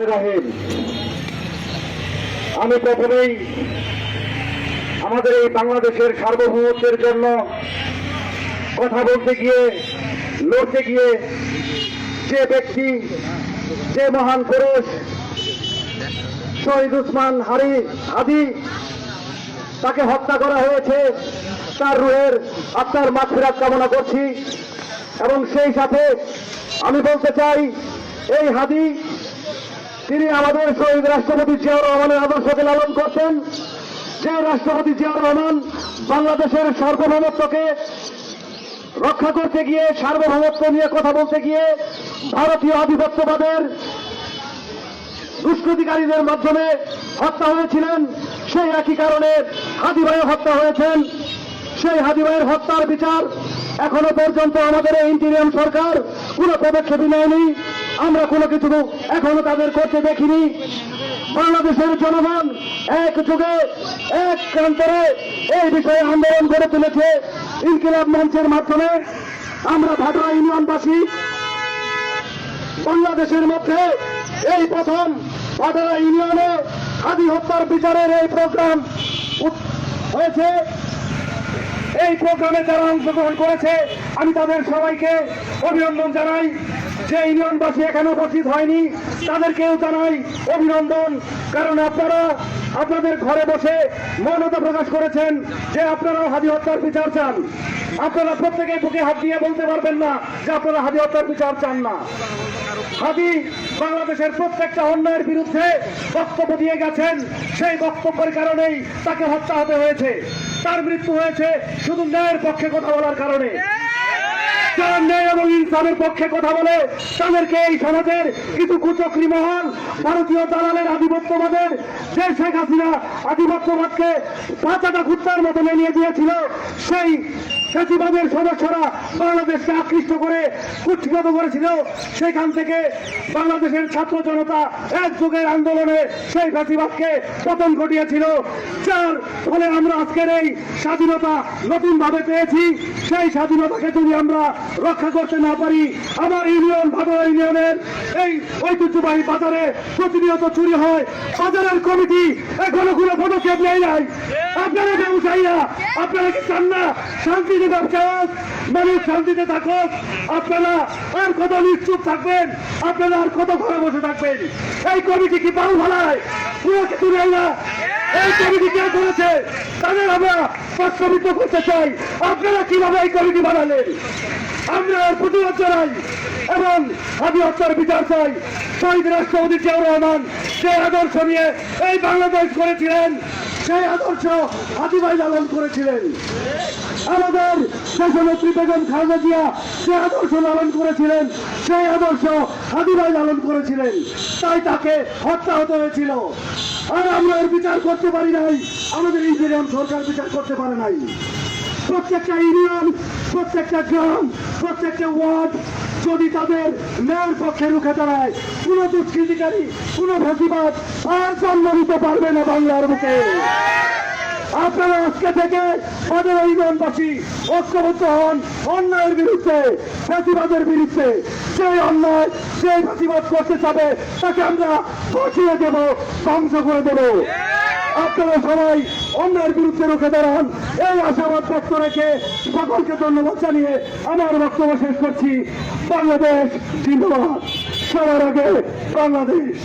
রাহিম, আমি প্রথমেই আমাদের এই বাংলাদেশের সার্বভৌমত্বের জন্য কথা বলতে গিয়ে লড়তে গিয়ে যে ব্যক্তি, যে মহান পুরুষ শহীদ উসমান হাদি, তাকে হত্যা করা হয়েছে, তার রুহের আত্মার মাগফিরাত কামনা করছি। এবং সেই সাথে আমি বলতে চাই, এই হাদি তিনি আমাদের শহীদ রাষ্ট্রপতি জিয়াউর রহমানের আদর্শকে লালন করতেন। যে রাষ্ট্রপতি জিয়াউর রহমান বাংলাদেশের সার্বভৌমত্বকে রক্ষা করতে গিয়ে, সার্বভৌমত্ব নিয়ে কথা বলতে গিয়ে ভারতীয় আধিপত্যবাদের দুষ্কৃতিকারীদের মাধ্যমে হত্যা হয়েছিলেন, সেই একই কারণে হাদি ভাইও হত্যা হয়েছেন। সেই হাদি ভাইয়ের হত্যার বিচার এখনো পর্যন্ত আমাদের এই ইন্টিরিয়াম সরকার কোনো পদক্ষেপই নেয়নি। আমরা কোনো কিছু এখনো তাদের করতে দেখিনি। বাংলাদেশের জনগণ এক যুগে এক প্রান্তরে এই বিষয়ে আন্দোলন করে তুলেছে ইনকিলাব মঞ্চের মাধ্যমে। আমরা ভাটরা ইউনিয়নবাসী বাংলাদেশের মধ্যে এই প্রথম ভাটরা ইউনিয়নে হাদি হত্যার বিচারের এই প্রোগ্রাম হয়েছে। এই প্রোগ্রামে যারা অংশগ্রহণ করেছে আমি তাদের সবাইকে অভিনন্দন জানাই। যে ইউনিয়নবাসী এখানে উপস্থিত হয়নি তাদেরকেও জানাই অভিনন্দন, কারণ আপনারা আপনাদের ঘরে বসে মৌনতা প্রকাশ করেছেন যে আপনারা হাদি হত্যার বিচার চান। আপনারা প্রত্যেকে বুকে হাত দিয়ে বলতে পারবেন না যে আপনারা হাদি হত্যার বিচার চান না। হাদি বাংলাদেশের প্রত্যেকটা অন্যায়ের বিরুদ্ধে বক্তব্য দিয়ে গেছেন, সেই বক্তব্যের কারণেই তাকে হত্যা হতে হয়েছে। তার মৃত্যু হয়েছে শুধু ন্যায়ের পক্ষে কথা বলার কারণে। যারা ন্যায় এবং ইনসাফের পক্ষে কথা বলে তাদেরকে এই সমাজের কিছু কুচক্রী মহল, ভারতীয় দালালের আধিপত্যবাদের, যে শেখ হাসিনা আধিপত্যবাদকে পাঁচাটা কুত্তার মতো মেনিয়ে দিয়েছিল, সেই ফ্যাসিবাদের সদস্যরা বাংলাদেশকে আকৃষ্ট করে কুক্ষিগত করেছিল। সেখান থেকে বাংলাদেশের ছাত্র জনতা এক যুগের আন্দোলনে সেই ফ্যাসিবাদকে পতন ঘটিয়েছিল, যার ফলে আমরা আজকের এই স্বাধীনতা নতুনভাবে পেয়েছি। সেই স্বাধীনতাকে যদি আমরা রক্ষা করতে না পারি, আমার ইউনিয়ন ভাটরা ইউনিয়নের এই ঐতিহ্যবাহী বাজারে প্রতিনিয়ত চুরি হয়। বাজারের কমিটি এখনো কোনো পদক্ষেপ নেয় নাই। আপনারা ব্যবসায়ীরা, আপনারা কি চান না শান্তিতে ব্যবসা হোক, মানুষ শান্তিতে থাকুক? আপনারা আর কত নিশ্চুপ থাকবেন? আপনারা আর কত ঘরে বসে থাকবেন? এই কমিটি কি পাল ভালায়? পুরো কিছু নেই না। এই কমিটি কে করেছে তাদের আমরা প্রশ্নবিদ্ধ করতে চাই। আপনারা কিভাবে এই কমিটি বানালেন? আমরা এর প্রতিবাদ জানাই এবং হাদি হত্যার বিচার চাই। শহীদ রাষ্ট্রপতি জিয়াউর রহমান যে আদর্শ নিয়ে এই বাংলাদেশ করেছিলেন, সেই আদর্শ হাদি ভাই লালন করেছিলেন। আমাদের দেশনেত্রী বেগম খালেদা জিয়া যে আদর্শ লালন করেছিলেন, সেই আদর্শ হাদি ভাই লালন করেছিলেন, তাই তাকে হত্যা হতে হয়েছিল। আর আমরা এর বিচার করতে পারি নাই, আমাদের ইন্ডিয়ান সরকার বিচার করতে পারে নাই। প্রত্যেকটা ইউনিয়ন, প্রত্যেকটা গ্রাম, প্রত্যেকটা ওয়ার্ড যদি তাদের ন্যায়ের পক্ষে রুখে দাঁড়ায়, কোন দুষ্কৃতিকারী, কোন ফ্যাসিবাদ আর জন্ম নিতে পারবে না বাংলার বুকে। আপনারা আজকে থেকে ভাটরা ইউনিয়নবাসী ঐক্যবদ্ধ হন অন্যায়ের বিরুদ্ধে, ফ্যাসিবাদের বিরুদ্ধে। সেই অন্যায়, সেই ফ্যাসিবাদ করতে চাবে তাকে আমরা বসিয়ে দেব, ধ্বংস করে দেব। আপনারা সবাই অন্যায়ের বিরুদ্ধে রুখে দাঁড়ান, এই আশাবাদ ব্যক্ত রেখে সকলকে ধন্যবাদ জানিয়ে আমার বক্তব্য শেষ করছি। বাংলাদেশ জিন্দাবাদ, সবার আগে বাংলাদেশ।